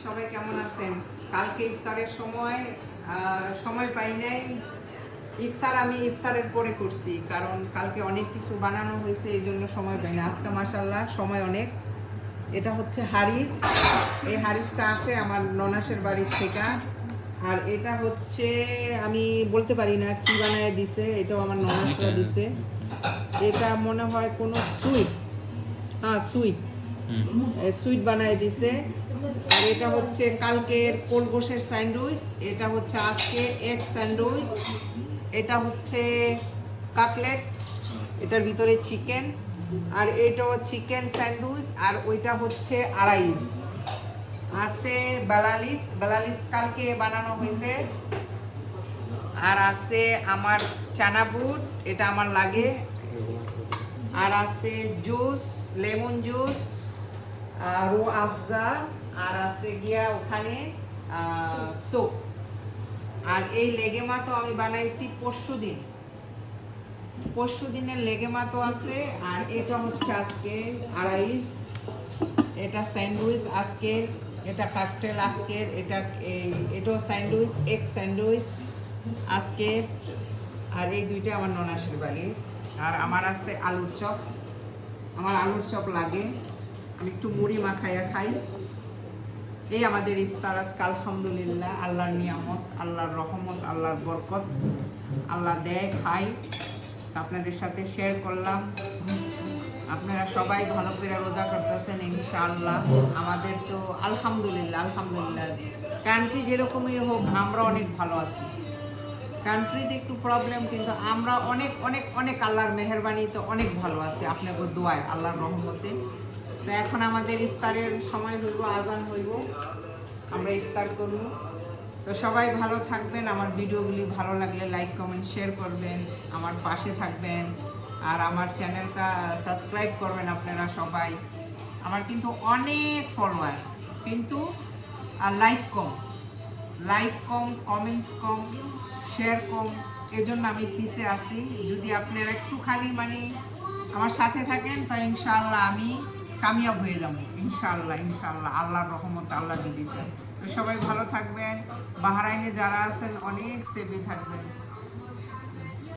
সবাই কেমন আছেন? কালকে ইফতারের সময় পাই নাই। আমি ইফতারের পরে করছি, কারণ কালকে অনেক কিছু বানানো হয়েছে, এই জন্য সময় পাই না। আজকে মাশাআল্লাহ সময় অনেক। এটা হচ্ছে হারিস। এই হারিসটা আসে আমার ননাসের বাড়ির থেকে। আর এটা হচ্ছে আমি বলতে পারি না কি বানায় দিছে, এটাও আমার ননাসরা দিছে। এটা মনে হয় কোনো সুইট, হ্যাঁ সুইট বানায় দিছে। আর এটা হচ্ছে কালকের কোলগোশের স্যান্ডউইচ, এটা হচ্ছে আজকে এগ স্যান্ডউইচ, এটা হচ্ছে কাটলেট, এটার ভিতরে চিকেন, আর এটাও চিকেন স্যান্ডউইচ, আর ওইটা হচ্ছে আড়াইস আছে বেলালিত কালকে বানানো হয়েছে। আর আছে আমার চানা বুট, এটা আমার লাগে। আর আছে juice, lemon juice, Rooh Afza, আর আছে গিয়া ওখানে সোপ। আর এই লেগেমা তো আমি বানাইছি পরশু দিনের লেগেমা তো আছে। আর এটা হচ্ছে আজকে আড়াইস, এটা স্যান্ডউইচ আজকের, এটা কাকটেল আজকের, এটাও স্যান্ডউইচ, এগ স্যান্ডউইচ আজকের। আর এই দুইটা আমার ননাসের বাড়ির। আর আমার আছে আলুর চপ, আমার আলুর চপ লাগে, আমি একটু মুড়ি মাখাইয়া খাই। এই আমাদের ইফতার আজকে আলহামদুলিল্লাহ, আল্লাহর নিয়ামত, আল্লাহর রহমত, আল্লাহর বরকত, আল্লাহ দেয় খাই। আপনাদের সাথে শেয়ার করলাম। আপনারা সবাই ভালো করে রোজা করতেছেন ইনশাআল্লাহ। আমাদের তো আলহামদুলিল্লাহ কান্ট্রি যেরকমই হোক আমরা অনেক ভালো আছি। কান্ট্রিতে একটু প্রবলেম, কিন্তু আমরা অনেক অনেক অনেক আল্লাহর মেহেরবানিতে অনেক ভালো আছি, আপনাদের দোয়ায়, আল্লাহর রহমতে। তো এখন আমাদের ইফতারের সময় হইব, আজান হইব, আমরা ইফতার করব। তো সবাই ভালো থাকবেন। আমার ভিডিওগুলি ভালো লাগলে লাইক কমেন্ট শেয়ার করবেন, আমার পাশে থাকবেন, আর আমার চ্যানেলটা সাবস্ক্রাইব করবেন আপনারা সবাই। আমার কিন্তু অনেক ফলোয়ার, কিন্তু লাইক কম, কমেন্টস কম, শেয়ার কম, এজন্য আমি পিছে আসি। যদি আপনারা একটু খালি আমার সাথে থাকেন, তো ইনশাআল্লাহ আমি কামিয়াব হয়ে যাবো ইনশাআল্লাহ। আল্লাহর রহমত, আল্লাহ যদি চায়। তো সবাই ভালো থাকবেন। বাহরাইনে যারা আছেন অনেক সেফে থাকবেন।